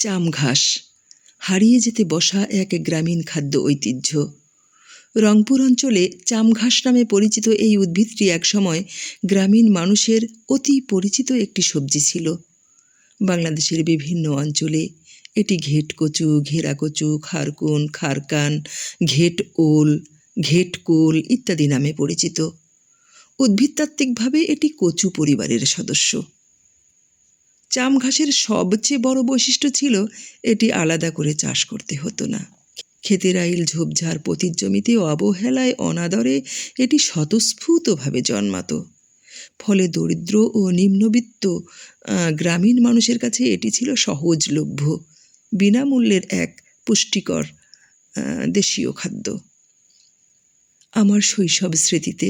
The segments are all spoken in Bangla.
চাম ঘাস হারিয়ে যেতে বসা এক গ্রামীণ খাদ্য ঐতিহ্য। রংপুর অঞ্চলে চাম ঘাস নামে পরিচিত এই উদ্ভিদটি একসময় গ্রামীণ মানুষের অতি পরিচিত একটি সবজি ছিল। বাংলাদেশের বিভিন্ন অঞ্চলে এটি ঘেট কচু, ঘেরা কচু, খারকুন, খারকান, ঘেট ওল, ঘেট কোল ইত্যাদি নামে পরিচিত। উদ্ভিদতাত্ত্বিকভাবে এটি কচু পরিবারের সদস্য। চাম ঘাসের সবচেয়ে বড় বৈশিষ্ট্য ছিল এটি আলাদা করে চাষ করতে হতো না। ক্ষেতের আইল, ঝোপঝাড়, পতির জমিতে অবহেলায়, অনাদরে এটি স্বতঃস্ফূর্তভাবে জন্মাতো। ফলে দরিদ্র ও নিম্নবিত্ত গ্রামীণ মানুষের কাছে এটি ছিল সহজলভ্য, বিনামূল্যের এক পুষ্টিকর দেশীয় খাদ্য। আমার শৈশব স্মৃতিতে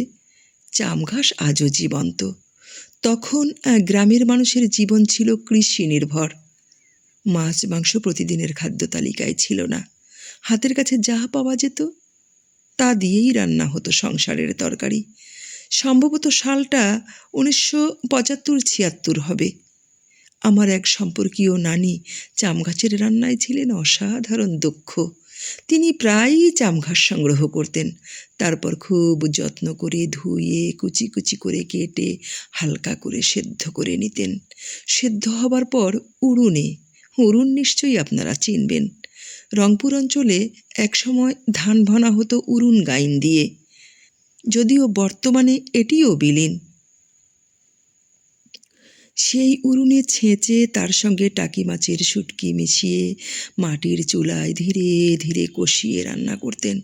চাম ঘাস আজও জীবন্ত। তখন গ্রামের মানুষের জীবন ছিল কৃষি নির্ভর। মাছ মাংস প্রতিদিনের খাদ্য তালিকায় ছিল না। হাতের কাছে যা পাওয়া যেত তা দিয়েই রান্না হতো সংসারের তরকারি। সম্ভবত সালটা 1975-76 হবে। আমার এক সম্পর্কীয় নানি চাম ঘাসের রান্নায় ছিলেন অসাধারণ দক্ষ। তিনি প্রায়ই চাম ঘাস সংগ্রহ করতেন, তারপর খুব যত্ন করে ধুয়ে কুচি কুচি করে কেটে হালকা করে সেদ্ধ করে নিতেন। সেদ্ধ হবার পর উড়ুন নিশ্চয়ই আপনারা চিনবেন। রংপুর অঞ্চলে একসময় ধান ভনা হতো উড়ুন গাইন দিয়ে, যদিও বর্তমানে এটিও বিলীন। সেই উড়ুনে ছেঁচে তার সঙ্গে টাকি মাছের শুটকি মিশিয়ে মাটির চুলায় ধীরে ধীরে কষিয়ে রান্না করতেন।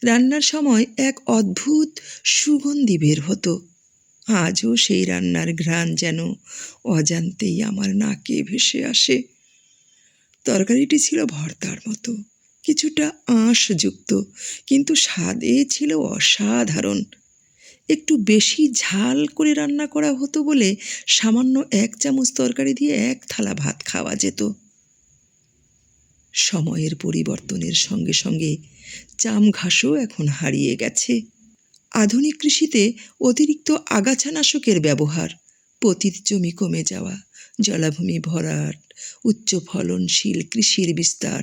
রান্নার সময় এক অদ্ভুত সুগন্ধি বের হতো। আজও সেই রান্নার ঘ্রাণ যেন অজান্তেই আমার নাকে ভেসে আসে। তরকারিটি ছিল ভর্তার মতো, কিছুটা আঁশযুক্ত, কিন্তু স্বাদে ছিল অসাধারণ। একটু বেশি ঝাল করে রান্না করা হতো বলে সামান্য 1 চামচ তরকারি দিয়ে 1 থালা ভাত খাওয়া যেত। সময়ের পরিবর্তনের সঙ্গে সঙ্গে চাম ঘাসও এখন হারিয়ে গেছে। আধুনিক কৃষিতে অতিরিক্ত আগাছানাশকের ব্যবহার, পতিত জমি কমে যাওয়া, জলাভূমি ভরাট, উচ্চ ফলনশীল কৃষির বিস্তার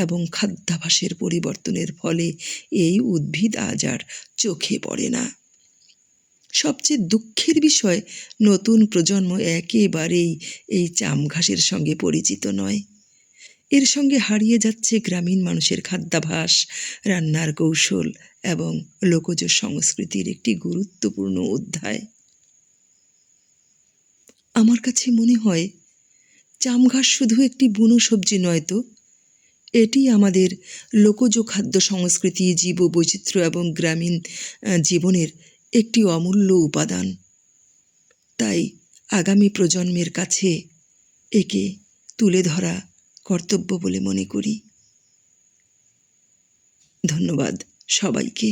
এবং খাদ্যাভ্যাসের পরিবর্তনের ফলে এই উদ্ভিদ আজ আর চোখে পড়ে না। সবচেয়ে দুঃখের বিষয়, নতুন প্রজন্ম একেবারেই এই চাম ঘাসের সঙ্গে পরিচিত নয়। এর সঙ্গে হারিয়ে যাচ্ছে গ্রামীণ মানুষের খাদ্যাভ্যাস, রান্নার কৌশল এবং লোকজ সংস্কৃতির একটি গুরুত্বপূর্ণ অধ্যায়। আমার কাছে মনে হয় চাম ঘাস শুধু একটি বুনো সবজি নয় তো, এটি আমাদের লোকজ খাদ্য সংস্কৃতি, জীববৈচিত্র্য এবং গ্রামীণ জীবনের একটি অমূল্য উপাদান। তাই আগামী প্রজন্মের কাছে একে তুলে ধরা কর্তব্য বলে মনে করি। ধন্যবাদ সবাইকে।